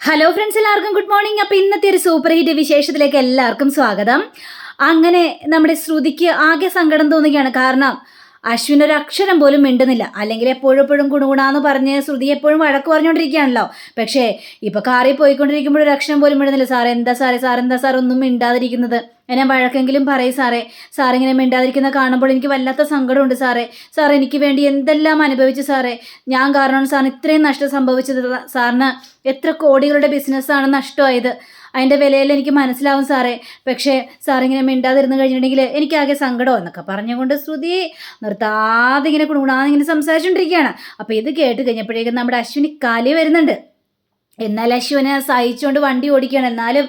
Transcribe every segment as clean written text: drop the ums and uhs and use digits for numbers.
Hello friends, എല്ലാവർക്കും good morning. അപ്പോൾ ഇന്നത്തെ ഒരു സൂപ്പർ ഹിറ്റ് വിശേഷത്തിലേക്ക് എല്ലാവർക്കും സ്വാഗതം. അങ്ങനെ നമ്മുടെ ശ്രുതിക്ക് ആകെ സങ്കടം തോന്നുകയാണ്. കാരണം അശ്വിൻ ഒരു അക്ഷരം പോലും മിണ്ടുന്നില്ല. അല്ലെങ്കിൽ എപ്പോഴും കുണുകുണാന്ന് പറഞ്ഞ് ശ്രുതി എപ്പോഴും വഴക്ക് പറഞ്ഞുകൊണ്ടിരിക്കുകയാണല്ലോ. പക്ഷേ ഇപ്പോൾ കാറിൽ പോയിക്കൊണ്ടിരിക്കുമ്പോൾ ഒരു അക്ഷരം പോലും മിണ്ടുന്നില്ല. സാറെന്താ സാർ ഒന്നും മിണ്ടാതിരിക്കുന്നത്? ഞാൻ വഴക്കെങ്കിലും പറയും സാറിങ്ങനെ മിണ്ടാതിരിക്കുന്ന കാണുമ്പോൾ എനിക്ക് വല്ലാത്ത സങ്കടമുണ്ട് സാർ എനിക്ക് വേണ്ടി എന്തെല്ലാം അനുഭവിച്ചു ഞാൻ കാരണമാണ് സാറിന് ഇത്രയും നഷ്ടം സംഭവിച്ചത്. സാറിന് എത്ര കോടികളുടെ ബിസിനസ്സാണ് നഷ്ടമായത്. അതിൻ്റെ വിലയിൽ എനിക്ക് മനസ്സിലാവും പക്ഷേ സാറിങ്ങനെ മിണ്ടാതിരുന്ന് കഴിഞ്ഞിട്ടുണ്ടെങ്കിൽ എനിക്കാകെ സങ്കടമോ എന്നൊക്കെ പറഞ്ഞുകൊണ്ട് ശ്രുതി നിർത്താതെ ഇങ്ങനെ കുണുകുണാന്നിങ്ങനെ സംസാരിച്ചുകൊണ്ടിരിക്കുകയാണ്. അപ്പോൾ ഇത് കേട്ട് കഴിഞ്ഞപ്പോഴേക്കും നമ്മുടെ അശ്വിനി കലി വരുന്നുണ്ട്. എന്നാൽ അശ്വിനെ സഹിച്ചുകൊണ്ട് വണ്ടി ഓടിക്കുകയാണ്. എന്നാലും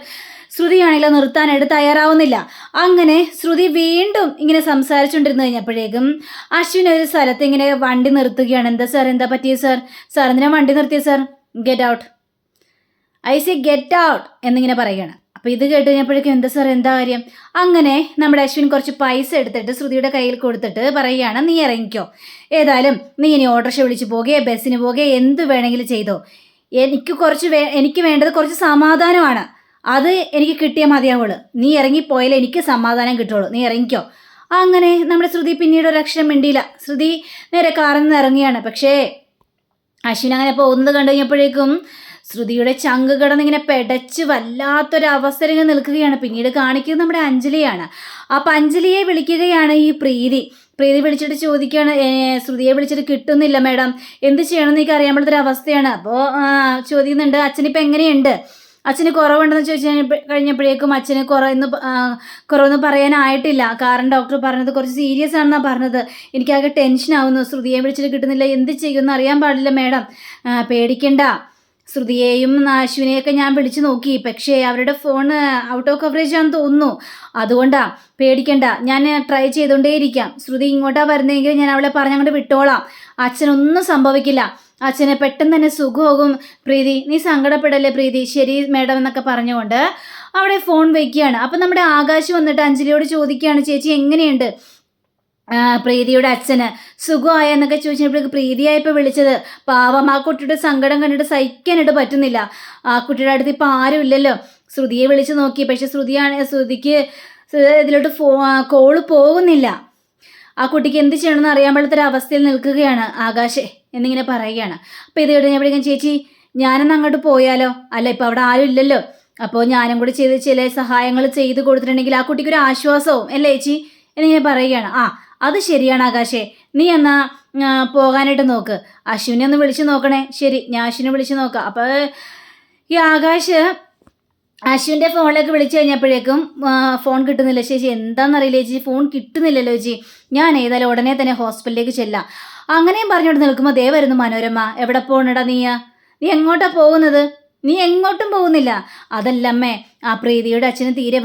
ശ്രുതിയാണെങ്കിലും നിർത്താനായിട്ട് തയ്യാറാവുന്നില്ല. അങ്ങനെ ശ്രുതി വീണ്ടും ഇങ്ങനെ സംസാരിച്ചുകൊണ്ടിരുന്ന് കഴിഞ്ഞപ്പോഴേക്കും അശ്വിൻ ഒരു സ്ഥലത്ത് ഇങ്ങനെ വണ്ടി നിർത്തുകയാണ്. എന്താ പറ്റിയത് സാർ എന്തിനാ വണ്ടി നിർത്തിയത് sir? Get out, I C get out എന്നിങ്ങനെ പറയുകയാണ്. അപ്പോൾ ഇത് കേട്ട് കഴിഞ്ഞപ്പോഴേക്കും എന്താ കാര്യം? അങ്ങനെ നമ്മുടെ അശ്വിൻ കുറച്ച് പൈസ എടുത്തിട്ട് ശ്രുതിയുടെ കയ്യിൽ കൊടുത്തിട്ട് പറയുകയാണ്, നീ ഇറങ്ങിക്കോ, ഏതായാലും നീ ഇനി ഓട്ടോറിക്ഷ വിളിച്ച് പോകുകയോ ബസ്സിന് പോകുകയോ എന്ത് വേണമെങ്കിലും ചെയ്തോ. എനിക്ക് വേണ്ടത് കുറച്ച് സമാധാനമാണ്. അത് എനിക്ക് കിട്ടിയാൽ മതിയാവുള്ളൂ. നീ ഇറങ്ങിപ്പോയാലേ എനിക്ക് സമാധാനം കിട്ടുള്ളൂ. നീ ഇറങ്ങിക്കോ. അങ്ങനെ നമ്മുടെ ശ്രുതി പിന്നീട് ഒരു അക്ഷരം മിണ്ടിയില്ല. ശ്രുതി നേരെ കാറിൽ നിന്ന് ഇറങ്ങിയാണ്. പക്ഷേ അശ്വിൻ അങ്ങനെ പോകുന്നത് കണ്ടു കഴിഞ്ഞപ്പോഴേക്കും ശ്രുതിയുടെ ചങ്ക് കിടന്നിങ്ങനെ പെടച്ച് വല്ലാത്തൊരവസരം ഇങ്ങനെ നിൽക്കുകയാണ്. പിന്നീട് കാണിക്കുന്നത് നമ്മുടെ അഞ്ജലിയാണ്. അപ്പം അഞ്ജലിയെ വിളിക്കുകയാണ് ഈ പ്രീതി വിളിച്ചിട്ട് ചോദിക്കുകയാണ്, ശ്രുതിയെ വിളിച്ചിട്ട് കിട്ടുന്നില്ല മാഡം, എന്ത് ചെയ്യണമെന്ന് എനിക്ക് അറിയാൻ പറ്റാത്തൊരു അവസ്ഥയാണ്. അപ്പോൾ ചോദിക്കുന്നുണ്ട്, അച്ഛനിപ്പോൾ എങ്ങനെയുണ്ട്? അച്ഛന് കുറവുണ്ടെന്ന് ചോദിച്ചു കഴിഞ്ഞപ്പോഴേക്കും അച്ഛന് കുറവെന്ന് പറയാനായിട്ടില്ല. കാരണം ഡോക്ടർ പറഞ്ഞത് കുറച്ച് സീരിയസ് ആണെന്നാണ് പറഞ്ഞത്. എനിക്കാകെ ടെൻഷനാവുന്നു. ശ്രുതിയെ വിളിച്ചിട്ട് കിട്ടുന്നില്ല, എന്ത് ചെയ്യുമെന്ന് അറിയാൻ പാടില്ല മാഡം. പേടിക്കണ്ട, ശ്രുതിയെയും അശ്വിനെയൊക്കെ ഞാൻ വിളിച്ചു നോക്കി. പക്ഷേ അവരുടെ ഫോൺ ഔട്ട് ഓഫ് കവറേജ് ആണെന്ന് തോന്നുന്നു. അതുകൊണ്ടാണ്, പേടിക്കണ്ട, ഞാൻ ട്രൈ ചെയ്തുകൊണ്ടേയിരിക്കാം. ശ്രുതി ഇങ്ങോട്ടാണ് വരുന്നതെങ്കിൽ ഞാൻ അവളെ പറഞ്ഞങ്ങോട്ട് വിട്ടോളാം. അച്ഛനൊന്നും സംഭവിക്കില്ല. അച്ഛനെ പെട്ടെന്ന് തന്നെ സുഖമാകും. പ്രീതി, നീ സങ്കടപ്പെടല്ലേ പ്രീതി. ശരി മാഡം എന്നൊക്കെ പറഞ്ഞുകൊണ്ട് അവിടെ ഫോൺ വയ്ക്കുകയാണ്. അപ്പം നമ്മുടെ ആകാശ് വന്നിട്ട് അഞ്ജലിയോട് ചോദിക്കുകയാണ്, ചേച്ചി എങ്ങനെയുണ്ട്? പ്രീതിയുടെ അച്ഛന് സുഖമായ എന്നൊക്കെ ചോദിച്ചപ്പോഴേക്ക് പ്രീതിയായപ്പോൾ വിളിച്ചത്. പാവം, ആ കുട്ടിയുടെ സങ്കടം കണ്ടിട്ട് സഹിക്കാനായിട്ട് പറ്റുന്നില്ല. ആ കുട്ടിയുടെ അടുത്ത് ഇപ്പോൾ ആരും ഇല്ലല്ലോ. ശ്രുതിയെ വിളിച്ച് നോക്കി, പക്ഷെ ശ്രുതിക്ക് ഇതിലോട്ട് കോള് പോകുന്നില്ല. ആ കുട്ടിക്ക് എന്ത് ചെയ്യണമെന്ന് അറിയാൻ പാടാത്തൊരവസ്ഥയിൽ നിൽക്കുകയാണ് ആകാശേ എന്നിങ്ങനെ പറയുകയാണ്. അപ്പോൾ ഇത് കഴിഞ്ഞപ്പോഴേക്കും ചേച്ചി ഞാനൊന്ന് അങ്ങോട്ട് പോയാലോ? അല്ല, ഇപ്പോൾ അവിടെ ആരും ഇല്ലല്ലോ. അപ്പോൾ ഞാനും കൂടി ചില സഹായങ്ങൾ ചെയ്ത് കൊടുത്തിട്ടുണ്ടെങ്കിൽ ആ കുട്ടിക്കൊരു ആശ്വാസവും അല്ലേ ചേച്ചി എന്നിങ്ങനെ പറയുകയാണ്. അത് ശരിയാണ് ആകാശേ, നീ എന്നാ പോകാനായിട്ട് നോക്ക്. അശ്വിനെ ഒന്ന് വിളിച്ച് നോക്കണേ. ശരി, ഞാൻ അശ്വിനെ വിളിച്ച് നോക്കാം. അപ്പോൾ ഈ ആകാശ് അശ്വിൻ്റെ ഫോണിലേക്ക് വിളിച്ചു കഴിഞ്ഞപ്പോഴേക്കും ഫോൺ കിട്ടുന്നില്ല. ചേച്ചി എന്താണെന്നറിയില്ല ചേച്ചി, ഫോൺ കിട്ടുന്നില്ലല്ലോ ചേച്ചി. ഞാൻ ഏതായാലും ഉടനെ തന്നെ ഹോസ്പിറ്റലിലേക്ക് ചെല്ലാം. അങ്ങനെയും പറഞ്ഞുകൊണ്ട് നിൽക്കുമ്പോൾ ദേ വരുന്നു മനോരമ. എവിടെ പോകണടാ നീ എങ്ങോട്ടാ പോകുന്നത്? നീ എങ്ങോട്ടും പോകുന്നില്ല. അതല്ലമ്മേ, ആ പ്രീതിയുടെ അച്ഛന് തീരെ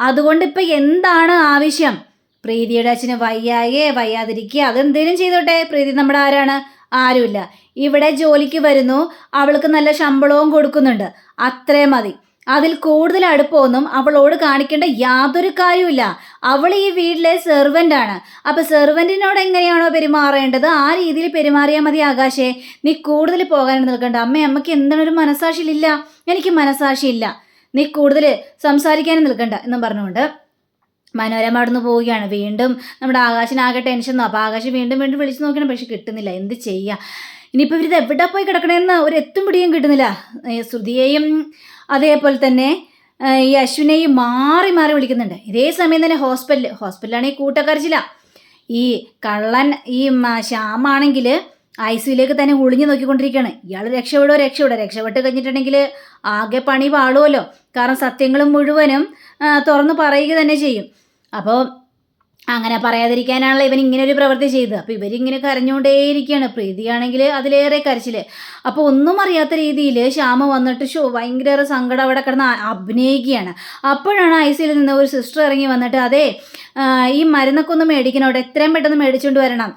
അതുകൊണ്ട് ഇപ്പം എന്താണ് ആവശ്യം? പ്രീതിയുടെ അച്ഛന് വയ്യാതിരിക്കുക, അതെന്തേലും ചെയ്തോട്ടെ. പ്രീതി നമ്മുടെ ആരാണ്? ആരുമില്ല. ഇവിടെ ജോലിക്ക് വരുന്നു, അവൾക്ക് നല്ല ശമ്പളവും കൊടുക്കുന്നുണ്ട്, അത്രേ മതി. അതിൽ കൂടുതൽ അടുപ്പമൊന്നും അവളോട് കാണിക്കേണ്ട യാതൊരു കാര്യമില്ല. അവൾ ഈ വീട്ടിലെ സെർവൻ്റാണ്. അപ്പോൾ സെർവൻറ്റിനോട് എങ്ങനെയാണോ പെരുമാറേണ്ടത് ആ രീതിയിൽ പെരുമാറിയാൽ മതി ആകാശേ. നീ കൂടുതൽ പോകാൻ നിൽക്കണ്ട. അമ്മയ്ക്ക് എന്താണൊരു മനസാക്ഷിയില്ല? എനിക്ക് മനസാക്ഷിയില്ല. നീ കൂടുതൽ സംസാരിക്കാനും നിൽക്കണ്ട എന്നും പറഞ്ഞുകൊണ്ട് മനോരമ അവിടെ നിന്ന് പോവുകയാണ്. വീണ്ടും നമ്മുടെ ആകാശിനാകെ ടെൻഷനോ. അപ്പോൾ ആകാശ് വീണ്ടും വിളിച്ചു നോക്കണം, പക്ഷെ കിട്ടുന്നില്ല. എന്ത് ചെയ്യുക ഇനിയിപ്പോൾ? ഇവരിത് എവിടെ പോയി കിടക്കണമെന്ന് ഒരു എത്തും പിടിയും കിട്ടുന്നില്ല. ശ്രുതിയെയും അതേപോലെ തന്നെ ഈ അശ്വിനെയും മാറി വിളിക്കുന്നുണ്ട്. ഇതേ സമയം തന്നെ ഹോസ്പിറ്റലാണെങ്കിൽ കൂട്ടക്കരച്ചില്ല. ഈ കള്ളൻ ഈ ശ്യാമാണെങ്കിൽ ICUലേക്ക് തന്നെ ഒളിഞ്ഞു നോക്കിക്കൊണ്ടിരിക്കുകയാണ്. ഇയാൾ രക്ഷപ്പെട്ട് കഴിഞ്ഞിട്ടുണ്ടെങ്കിൽ ആകെ പണി പാളുമല്ലോ. കാരണം സത്യങ്ങളും മുഴുവനും തുറന്ന് പറയുക തന്നെ ചെയ്യും. അപ്പോൾ അങ്ങനെ പറയാതിരിക്കാനാണല്ലോ ഇവൻ ഇങ്ങനെ ഒരു പ്രവൃത്തി ചെയ്തത്. അപ്പോൾ ഇവരിങ്ങനെ കരഞ്ഞുകൊണ്ടേയിരിക്കുകയാണ്. പ്രീതിയാണെങ്കിൽ അതിലേറെ കരച്ചിൽ. അപ്പോൾ ഒന്നും അറിയാത്ത രീതിയിൽ ശ്യാമ വന്നിട്ട് ഭയങ്കര സങ്കടം അവിടെ കിടന്ന് അഭിനയിക്കുകയാണ്. അപ്പോഴാണ് ICUയിൽ നിന്ന് ഒരു സിസ്റ്റർ ഇറങ്ങി വന്നിട്ട്, അതെ ഈ മരുന്നൊക്കെ ഒന്ന് മേടിക്കണം, അവിടെ എത്രയും പെട്ടെന്ന് മേടിച്ചുകൊണ്ട് വരണം,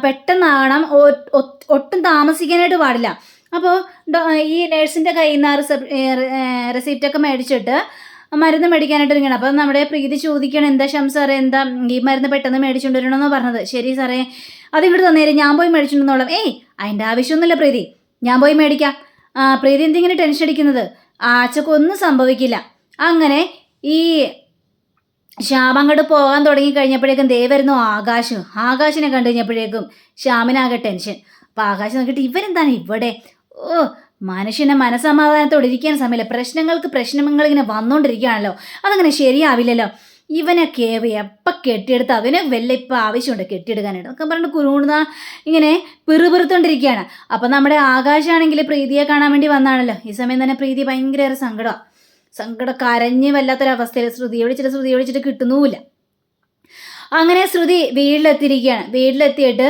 പെട്ടെന്നാകണം, ഒട്ടും താമസിക്കാനായിട്ട് പാടില്ല. അപ്പോൾ ഈ നേഴ്സിൻ്റെ കയ്യിൽ നിന്ന് റെസിപ്റ്റൊക്കെ മേടിച്ചിട്ട് മരുന്ന് മേടിക്കാനായിട്ട് ഇരിക്കണം. അപ്പം നമ്മുടെ പ്രീതി ചോദിക്കണം, എന്താ സാറേ, എന്താ ഈ മരുന്ന് പെട്ടെന്ന് മേടിച്ചുകൊണ്ട് വരണമെന്ന് പറഞ്ഞത്? ശരി സാറേ, അതിങ്ങോട്ട് തന്നേരും, ഞാൻ പോയി മേടിച്ചുകൊണ്ടെന്നോളാം. അതിൻ്റെ ആവശ്യമൊന്നുമില്ല പ്രീതി, ഞാൻ പോയി മേടിക്കാം. പ്രീതി എന്തിങ്ങനെ ടെൻഷൻ അടിക്കുന്നത്? ആച്ചക്കൊന്നും സംഭവിക്കില്ല. അങ്ങനെ ഈ ശ്യാം അങ്ങോട്ട് പോകാൻ തുടങ്ങി കഴിഞ്ഞപ്പോഴേക്കും ദേ വരുന്നു ആകാശിനെ കണ്ടു കഴിഞ്ഞപ്പോഴേക്കും ശ്യാമിനാകെ ടെൻഷൻ. അപ്പം ആകാശം നോക്കിയിട്ട് ഇവരെന്താണ് ഇവിടെ? ഓ, മനുഷ്യനെ മനസമാധാനത്തോടെ ഇരിക്കാൻ സമയമില്ല. പ്രശ്നങ്ങൾ ഇങ്ങനെ വന്നുകൊണ്ടിരിക്കുകയാണല്ലോ, അതങ്ങനെ ശരിയാവില്ലല്ലോ. ഇവനൊക്കെ എപ്പം കെട്ടിയെടുത്ത് അവന് വല്ല ഇപ്പം ആവശ്യമുണ്ട് കെട്ടിയെടുക്കാനായിട്ട് ഒക്കെ പറഞ്ഞിട്ട് കുരുണ ഇങ്ങനെ പിറുപിറുത്തോണ്ടിരിക്കുകയാണ്. അപ്പം നമ്മുടെ ആകാശാണെങ്കിൽ പ്രീതിയെ കാണാൻ വേണ്ടി വന്നാണല്ലോ. ഈ സമയം തന്നെ പ്രീതി ഭയങ്കര സങ്കടം കരഞ്ഞ് വല്ലാത്തൊരവസ്ഥയിൽ ശ്രുതിയെ വിളിച്ചിട്ട് കിട്ടുന്നുമില്ല. അങ്ങനെ ശ്രുതി വീട്ടിലെത്തിയിട്ട്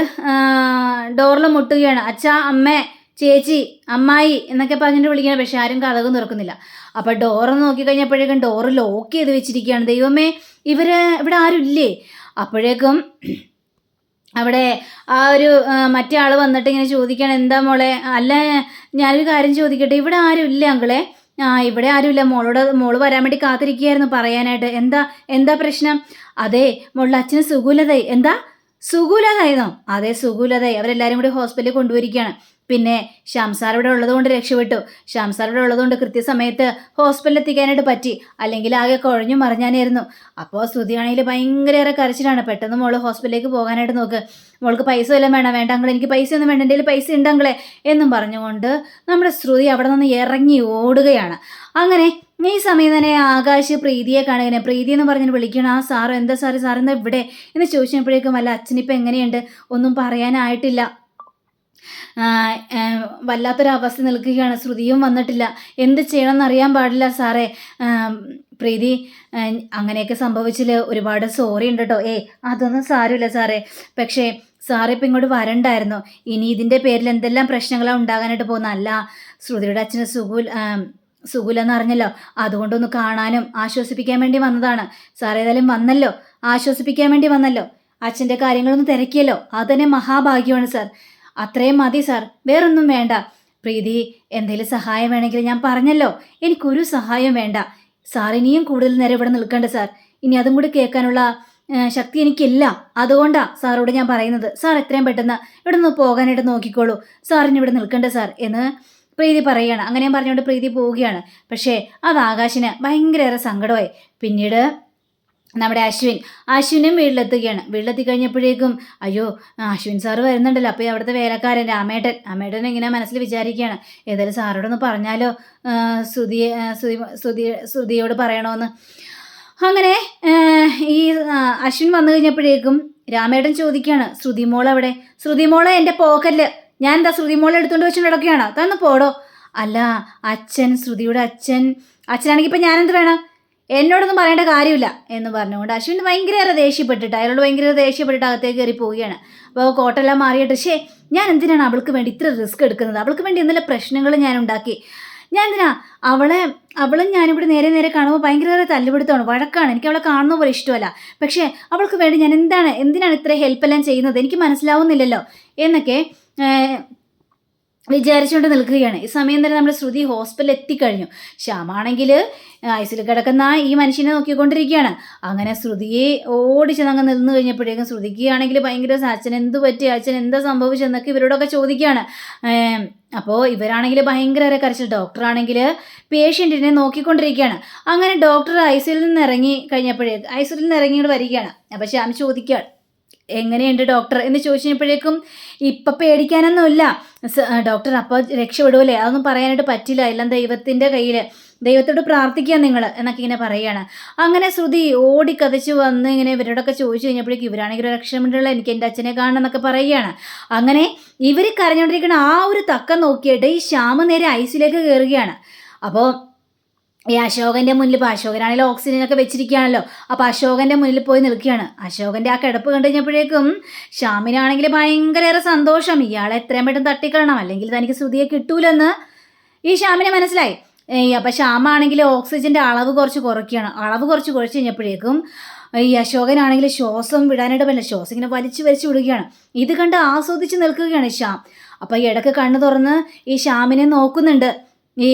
ഡോറിൽ മുട്ടുകയാണ്. അച്ഛാ, അമ്മേ, ചേച്ചി, അമ്മായി എന്നൊക്കെ പറഞ്ഞിട്ട് വിളിക്കണം. പക്ഷെ ആരും കതകും തുറക്കുന്നില്ല. അപ്പം ഡോറ് നോക്കിക്കഴിഞ്ഞപ്പോഴേക്കും ഡോറ് ലോക്ക് ചെയ്ത് വെച്ചിരിക്കുകയാണ്. ദൈവമേ, ഇവിടെ ആരും ഇല്ലേ? അപ്പോഴേക്കും അവിടെ ആ ഒരു മറ്റേ ആൾ വന്നിട്ട് ഇങ്ങനെ ചോദിക്കുകയാണ്, എന്താ മോളെ? അല്ല, ഞാനൊരു കാര്യം ചോദിക്കട്ടെ, ഇവിടെ ആരും ഇല്ലേ അങ്കിളെ? ഇവിടെ ആരുമില്ല. മോള് വരാൻ വേണ്ടി കാത്തിരിക്കുകയായിരുന്നു പറയാനായിട്ട്. എന്താ പ്രശ്നം? അതെ, മോളുടെ അച്ഛന് സുഖമില്ലതായി. എന്താ സുഖമില്ലതായിരുന്നോ? അതെ, സുഖമില്ലതായി. അവരെല്ലാവരും കൂടി ഹോസ്പിറ്റലിൽ കൊണ്ടുപോയിരിക്കുകയാണ്. പിന്നെ ശ്യാം സാർ ഇവിടെ ഉള്ളതുകൊണ്ട് രക്ഷപ്പെട്ടു. ശ്യാം സാർ ഇവിടെ ഉള്ളതുകൊണ്ട് കൃത്യസമയത്ത് ഹോസ്പിറ്റലിൽ എത്തിക്കാനായിട്ട് പറ്റി. അല്ലെങ്കിൽ ആകെ കുഴഞ്ഞു മറിഞ്ഞാനായിരുന്നു. അപ്പോൾ ശ്രുതിയാണെങ്കിൽ ഭയങ്കര കരച്ചിലാണ്. പെട്ടെന്ന് മോള് ഹോസ്പിറ്റലിലേക്ക് പോകാനായിട്ട് നോക്ക്. മോൾക്ക് പൈസ വല്ലതും വേണ്ട അങ്കിളെ, എനിക്ക് പൈസ ഒന്നും വേണ്ട, എൻ്റെ കയ്യിൽ പൈസ ഉണ്ടങ്കിളെ എന്നും പറഞ്ഞുകൊണ്ട് നമ്മുടെ ശ്രുതി അവിടെ നിന്ന് ഇറങ്ങി ഓടുകയാണ്. അങ്ങനെ ഈ സമയം തന്നെ ആകാശ് പ്രീതിയെ കാണുകയാണ്. പ്രീതി എന്ന് പറഞ്ഞിട്ട് വിളിക്കണം. ആ സാറ് എന്താ സാറെന്താ ഇവിടെ എന്ന് ചോദിച്ചപ്പോഴേക്കും അല്ല, അച്ഛനിപ്പോൾ എങ്ങനെയുണ്ട്? ഒന്നും പറയാനായിട്ടില്ല. വല്ലാത്തൊരവസ്ഥ നിൽക്കുകയാണ്. ശ്രുതിയും വന്നിട്ടില്ല. എന്ത് ചെയ്യണമെന്ന് അറിയാൻ പാടില്ല സാറേ. പ്രീതി, അങ്ങനെയൊക്കെ സംഭവിച്ചിൽ ഒരുപാട് സോറി ഉണ്ട് കേട്ടോ. അതൊന്നും സാരമില്ല സാറേ. പക്ഷേ സാറിപ്പോൾ ഇങ്ങോട്ട് വരണ്ടായിരുന്നു. ഇനി ഇതിൻ്റെ പേരിൽ എന്തെല്ലാം പ്രശ്നങ്ങളാണ് ഉണ്ടാകാനായിട്ട് പോകുന്നത്. അല്ല, ശ്രുതിയുടെ അച്ഛന് സുഖമില്ലെന്ന് അറിഞ്ഞല്ലോ. അതുകൊണ്ടൊന്ന് കാണാനും ആശ്വസിപ്പിക്കാൻ വേണ്ടി വന്നതാണ്. സാർ ഏതായാലും വന്നല്ലോ, ആശ്വസിപ്പിക്കാൻ വേണ്ടി വന്നല്ലോ. അച്ഛൻ്റെ കാര്യങ്ങളൊന്ന് തിരക്കിയല്ലോ, അത് തന്നെ മഹാഭാഗ്യമാണ് സാർ. അത്രയും മതി സാർ, വേറൊന്നും വേണ്ട. പ്രീതി, എന്തെങ്കിലും സഹായം വേണമെങ്കിൽ ഞാൻ പറഞ്ഞല്ലോ, എനിക്കൊരു സഹായം വേണ്ട. സാർ ഇനിയും കൂടുതൽ നേരം ഇവിടെ നിൽക്കണ്ട സാർ. ഇനി അതും കൂടി കേൾക്കാനുള്ള ശക്തി എനിക്കില്ല. അതുകൊണ്ടാണ് സാറോട് ഞാൻ പറയുന്നത്. സാർ എത്രയും പെട്ടെന്ന് ഇവിടെ നിന്ന് പോകാനായിട്ട് നോക്കിക്കോളൂ. സാറിന് ഇവിടെ നിൽക്കണ്ട സാർ എന്ന് പ്രീതി പറയുകയാണ്. അങ്ങനെ പറഞ്ഞുകൊണ്ട് പ്രീതി പോവുകയാണ്. പക്ഷേ അത് ആകാശിന് ഭയങ്കര സങ്കടമായി. പിന്നീട് നമ്മുടെ അശ്വിനും വീട്ടിലെത്തി കഴിഞ്ഞപ്പോഴേക്കും അയ്യോ, അശ്വിൻ സാറ് വരുന്നുണ്ടല്ലോ. അപ്പോൾ അവിടുത്തെ വേലക്കാരൻ രാമേട്ടൻ ഇങ്ങനെ മനസ്സിൽ വിചാരിക്കുകയാണ്, ഏതായാലും സാറോടൊന്ന് പറഞ്ഞാലോ, ശ്രുതിയോട് പറയണമെന്ന്. അങ്ങനെ ഈ അശ്വിൻ വന്നു കഴിഞ്ഞപ്പോഴേക്കും രാമേട്ടൻ ചോദിക്കുകയാണ്, ശ്രുതിമോൾ അവിടെ? ശ്രുതിമോളെ എൻ്റെ പോക്കറ്റിൽ ഞാൻ എന്താ ശ്രുതിമോളെ എടുത്തുകൊണ്ട് വെച്ചുകൊണ്ട് കിടക്കുകയാണോ? തന്ന് പോടോ. അല്ല, ശ്രുതിയുടെ അച്ഛനാണെങ്കിൽ ഇപ്പം ഞാനെന്ത് വേണം? എന്നോടൊന്നും പറയേണ്ട കാര്യമില്ല എന്ന് പറഞ്ഞുകൊണ്ട് അശ്വിൻ ഭയങ്കര ദേഷ്യപ്പെട്ടിട്ട് അകത്തേക്ക് കയറി പോവുകയാണ്. അപ്പോൾ കോട്ടെല്ലാം മാറിയിട്ട് ഞാൻ എന്തിനാണ് അവൾക്ക് വേണ്ടി ഇത്ര റിസ്ക് എടുക്കുന്നത്? അവൾക്ക് വേണ്ടി എന്തെല്ലാം പ്രശ്നങ്ങൾ ഞാൻ ഉണ്ടാക്കി? ഞാൻ എന്തിനാ അവളും ഞാനിവിടെ നേരെ കാണുമ്പോൾ ഭയങ്കര തല്ലുപിടുത്തമാണ്, വഴക്കാണ്. എനിക്ക് അവളെ കാണുന്ന പോലെ ഇഷ്ടമല്ല. പക്ഷേ അവൾക്ക് വേണ്ടി ഞാൻ എന്തിനാണ് ഇത്ര ഹെൽപ്പെല്ലാം ചെയ്യുന്നത്? എനിക്ക് മനസ്സിലാവുന്നില്ലല്ലോ എന്നൊക്കെ വിചാരിച്ചുകൊണ്ട് നിൽക്കുകയാണ്. ഈ സമയം തന്നെ നമ്മുടെ ശ്രുതി ഹോസ്പിറ്റലിൽ എത്തിക്കഴിഞ്ഞു. ശ്യാമാണെങ്കിൽ ഐസിൽ കിടക്കുന്ന ഈ മനുഷ്യനെ നോക്കിക്കൊണ്ടിരിക്കുകയാണ്. അങ്ങനെ ശ്രുതിയെ ഓടിച്ചെന്നങ്ങ് നിന്ന് കഴിഞ്ഞപ്പോഴേക്കും ശ്രുതിക്ക് ആണെങ്കിൽ ഭയങ്കര അച്ഛൻ എന്ത് പറ്റി, അച്ഛൻ എന്താ സംഭവിച്ചെന്നൊക്കെ ഇവരോടൊക്കെ ചോദിക്കുകയാണ്. അപ്പോൾ ഇവരാണെങ്കിൽ ഭയങ്കര കരച്ചിൽ. ഡോക്ടറാണെങ്കിൽ പേഷ്യൻറ്റിനെ നോക്കിക്കൊണ്ടിരിക്കുകയാണ്. അങ്ങനെ ഡോക്ടർ ഐസിയിൽ നിന്ന് ഇറങ്ങിയിട്ട് വരികയാണ്. അപ്പോൾ ശ്യാം ചോദിക്കുകയാണ്, എങ്ങനെയുണ്ട് ഡോക്ടർ എന്ന് ചോദിച്ചപ്പോഴേക്കും ഇപ്പം പേടിക്കാനൊന്നുമില്ല ഡോക്ടർ, അപ്പോൾ രക്ഷപ്പെടുമല്ലേ, അതൊന്നും പറയാനായിട്ട് പറ്റില്ല, എല്ലാം ദൈവത്തിൻ്റെ കയ്യിൽ, ദൈവത്തോട് പ്രാർത്ഥിക്കുക നിങ്ങൾ എന്നൊക്കെ ഇങ്ങനെ പറയുകയാണ്. അങ്ങനെ ശ്രുതി ഓടിക്കതച്ച് വന്ന് ഇങ്ങനെ ഇവരോടൊക്കെ ചോദിച്ചു കഴിഞ്ഞപ്പോഴേക്കും ഇവരാണെങ്കിൽ ഒരു രക്ഷമുണ്ടുള്ള എനിക്ക് എൻ്റെ അച്ഛനെ കാണണം എന്നൊക്കെ പറയുകയാണ്. അങ്ങനെ ഇവർ കരഞ്ഞുകൊണ്ടിരിക്കുന്ന ആ ഒരു തക്കം നോക്കിയിട്ട് ഈ ശ്യാമ നേരെ ഐസിലേക്ക് കയറുകയാണ്. അപ്പോൾ ഈ അശോകൻ്റെ മുന്നിൽ, ഇപ്പോൾ അശോകനാണെങ്കിൽ ഓക്സിജനൊക്കെ വെച്ചിരിക്കുകയാണല്ലോ, അപ്പോൾ അശോകൻ്റെ മുന്നിൽ പോയി നിൽക്കുകയാണ്. അശോകൻ്റെ ആ കിടപ്പ് കണ്ടു കഴിഞ്ഞപ്പോഴേക്കും ശ്യാമിനാണെങ്കിൽ ഭയങ്കര സന്തോഷം. ഇയാളെ എത്രയും പെട്ടെന്ന് തട്ടിക്കളണം, അല്ലെങ്കിൽ തനിക്ക് ശ്രുതിയെ കിട്ടൂലെന്ന് ഈ ശ്യാമിനെ മനസ്സിലായി. അപ്പോൾ ശ്യാമാണെങ്കിൽ ഓക്സിജൻ്റെ അളവ് കുറച്ച് കുറച്ച് കഴിഞ്ഞപ്പോഴേക്കും ഈ അശോകനാണെങ്കിൽ ശ്വാസം വിടാനായിട്ട് പറ്റില്ല, ശ്വാസം ഇങ്ങനെ വലിച്ചു വിടുകയാണ്. ഇത് കണ്ട് ആസ്വദിച്ച് നിൽക്കുകയാണ് ശ്യാം. അപ്പോൾ ഇടയ്ക്ക് കണ്ണ് തുറന്ന് ഈ ശ്യാമിനെ നോക്കുന്നുണ്ട് ഈ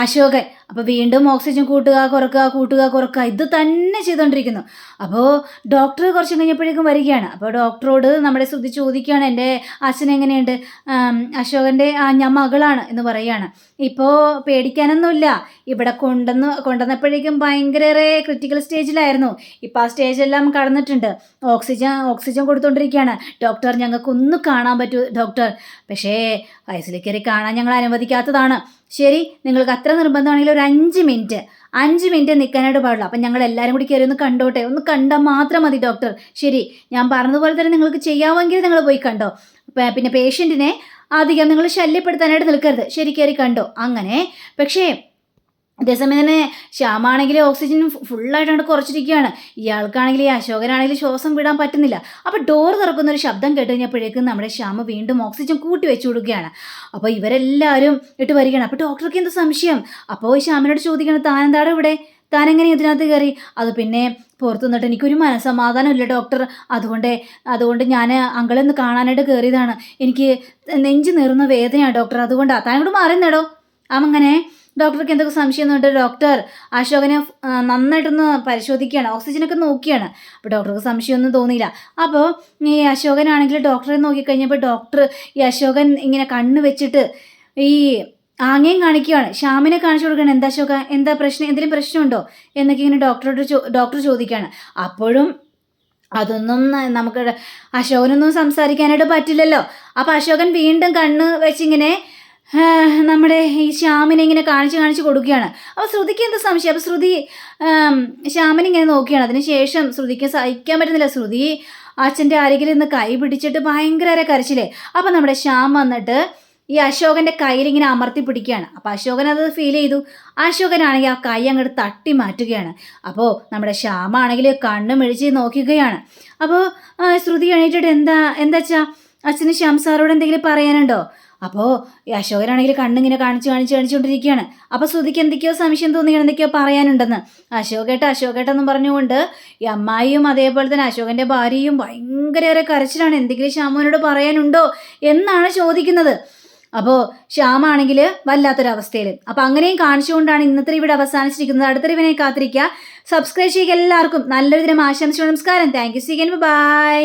അശോകൻ. അപ്പോൾ വീണ്ടും ഓക്സിജൻ കൂട്ടുക കുറക്കുക കൂട്ടുക കുറക്കുക ഇത് തന്നെ ചെയ്തുകൊണ്ടിരിക്കുന്നു. അപ്പോൾ ഡോക്ടർ കുറച്ച് കഴിഞ്ഞപ്പോഴേക്കും വരികയാണ്. അപ്പോൾ ഡോക്ടറോട് നമ്മുടെ ശ്രുതി ചോദിക്കുകയാണ്, എൻ്റെ അച്ഛൻ എങ്ങനെയുണ്ട്? അശോകൻ്റെ ഞാൻ മകളാണ് എന്ന് പറയുകയാണ്. ഇപ്പോൾ പേടിക്കാനൊന്നുമില്ല, ഇവിടെ കൊണ്ടുവന്നപ്പോഴേക്കും ഭയങ്കര ക്രിട്ടിക്കൽ സ്റ്റേജിലായിരുന്നു. ഇപ്പോൾ ആ സ്റ്റേജെല്ലാം കടന്നിട്ടുണ്ട്. ഓക്സിജൻ കൊടുത്തുകൊണ്ടിരിക്കുകയാണ്. ഡോക്ടർ ഞങ്ങൾക്കൊന്നും കാണാൻ പറ്റൂ ഡോക്ടർ, പക്ഷേ ഐസിൽ കയറി കാണാൻ ഞങ്ങൾ അനുവദിക്കാത്തതാണ്. ശരി, നിങ്ങൾക്ക് അത്ര നിർബന്ധമാണെങ്കിൽ ഒരു 5 മിനിറ്റ് നിൽക്കാനായിട്ട് പാടില്ല. അപ്പം ഞങ്ങൾ എല്ലാവരും കൂടി കയറി ഒന്ന് കണ്ടോട്ടെ, ഒന്ന് കണ്ടാൽ മാത്രം മതി ഡോക്ടർ. ശരി, ഞാൻ പറഞ്ഞതുപോലെ തന്നെ നിങ്ങൾക്ക് ചെയ്യാമെങ്കിൽ നിങ്ങൾ പോയി കണ്ടോ. പിന്നെ പേഷ്യൻറ്റിനെ അധികം നിങ്ങൾ ശല്യപ്പെടുത്താനായിട്ട് നിൽക്കരുത്. ശരി, കയറി കണ്ടോ. അങ്ങനെ പക്ഷേ അതേസമയം തന്നെ ശ്യാമാണെങ്കിൽ ഓക്സിജൻ ഫുള്ളായിട്ടാണ് കുറച്ചിരിക്കുകയാണ്. ഇയാൾക്കാണെങ്കിൽ ഈ അശോകനാണെങ്കിൽ ശ്വാസം വിടാൻ പറ്റുന്നില്ല. അപ്പോൾ ഡോർ തുറക്കുന്നൊരു ശബ്ദം കേട്ട് കഴിഞ്ഞപ്പോഴേക്കും നമ്മുടെ ശ്യാമ വീണ്ടും ഓക്സിജൻ കൂട്ടി വെച്ച് കൊടുക്കുകയാണ്. അപ്പോൾ ഇവരെല്ലാവരും ഇട്ട് വരികയാണ്. അപ്പോൾ ഡോക്ടർക്ക് എന്ത് സംശയം? അപ്പോൾ ശ്യാമിനോട് ചോദിക്കണം, താനെന്താണ് ഇവിടെ, താനെങ്ങനെ ഇതിനകത്ത് കയറി? അത് പിന്നെ പുറത്തു നിന്നിട്ട് എനിക്കൊരു മനസ്സമാധാനമില്ല ഡോക്ടർ, അതുകൊണ്ട് ഞാൻ അങ്കളൊന്ന് കാണാനായിട്ട് കയറിയതാണ്. എനിക്ക് നെഞ്ച് നീറുന്ന വേദനയാണ് ഡോക്ടർ, അതുകൊണ്ടാണ്. താൻ കൂടെ മാറുന്നേടോ. അങ്ങനെ ഡോക്ടർക്ക് എന്തൊക്കെ സംശയം എന്നുണ്ട്. ഡോക്ടർ അശോകനെ നന്നായിട്ടൊന്ന് പരിശോധിക്കുകയാണ്, ഓക്സിജനൊക്കെ നോക്കിയാണ്. അപ്പോൾ ഡോക്ടർക്ക് സംശയമൊന്നും തോന്നിയില്ല. അപ്പോൾ ഈ അശോകനാണെങ്കിൽ ഡോക്ടറെ നോക്കിക്കഴിഞ്ഞപ്പോൾ ഡോക്ടർ ഈ അശോകൻ ഇങ്ങനെ കണ്ണ് വെച്ചിട്ട് ഈ ആംഗ്യം കാണിക്കുകയാണ്. ശ്യാമിനെ കാണിച്ചു കൊടുക്കുകയാണ്. എന്താ അശോക, എന്താ പ്രശ്നം, എന്തെങ്കിലും പ്രശ്നമുണ്ടോ എന്നൊക്കെ ഇങ്ങനെ ഡോക്ടർ ചോദിക്കുകയാണ്. അപ്പോഴും അതൊന്നും നമുക്ക് അശോകനൊന്നും സംസാരിക്കാനായിട്ട് പറ്റില്ലല്ലോ. അപ്പോൾ അശോകൻ വീണ്ടും കണ്ണ് വെച്ചിങ്ങനെ നമ്മുടെ ഈ ശ്യാമിനെ ഇങ്ങനെ കാണിച്ച് കൊടുക്കുകയാണ്. അപ്പോൾ ശ്രുതിക്ക് എന്ത് സംശയം? അപ്പോൾ ശ്രുതി ശ്യാമിനെ ഇങ്ങനെ നോക്കുകയാണ്. അതിന് ശേഷം ശ്രുതിക്ക് സഹിക്കാൻ പറ്റുന്നില്ല. ശ്രുതി അച്ഛൻ്റെ അരികിൽ നിന്ന് കൈ പിടിച്ചിട്ട് ഭയങ്കര കരച്ചിലേ. അപ്പോൾ നമ്മുടെ ശ്യാം വന്നിട്ട് ഈ അശോകൻ്റെ കയ്യിൽ ഇങ്ങനെ അമർത്തി പിടിക്കുകയാണ്. അപ്പോൾ അശോകൻ അത് ഫീൽ ചെയ്തു. അശോകനാണെങ്കിൽ ആ കൈ അങ്ങോട്ട് തട്ടി മാറ്റുകയാണ്. അപ്പോൾ നമ്മുടെ ശ്യാമാണെങ്കിൽ കണ്ണ് മിഴിച്ച് നോക്കുകയാണ്. അപ്പോൾ ശ്രുതി എണീറ്റിട്ട് എന്താ അച്ഛന് ശ്യാം സാറോട് എന്തെങ്കിലും പറയാനുണ്ടോ? അപ്പോൾ ഈ അശോകനാണെങ്കിൽ കണ്ണിങ്ങനെ കാണിച്ചുകൊണ്ടിരിക്കുകയാണ്. അപ്പോൾ ശ്രുതിക്ക് എന്തൊക്കെയോ സംശയം തോന്നിയാണ്, എന്തൊക്കെയോ പറയാനുണ്ടെന്ന്. അശോകേട്ടെന്നും പറഞ്ഞുകൊണ്ട് ഈ അമ്മായിയും അതേപോലെ തന്നെ അശോകൻ്റെ ഭാര്യയും ഭയങ്കര കരച്ചിലാണ്. എന്തെങ്കിലും ശ്യാമോനോട് പറയാനുണ്ടോ എന്നാണ് ചോദിക്കുന്നത്. അപ്പോൾ ശ്യാമാണെങ്കിൽ വല്ലാത്തൊരവസ്ഥയിൽ. അപ്പോൾ അങ്ങനെയും കാണിച്ചുകൊണ്ടാണ് ഇന്നത്തെ ഇവിടെ അവസാനിച്ചിരിക്കുന്നത്. അടുത്ത റിവിനെ കാത്തിരിക്കുക. സബ്സ്ക്രൈബ് ചെയ്യുക. എല്ലാവർക്കും നല്ലൊരു ദിനം ആശംസിച്ചു. നമസ്കാരം. Thank you. See again. By.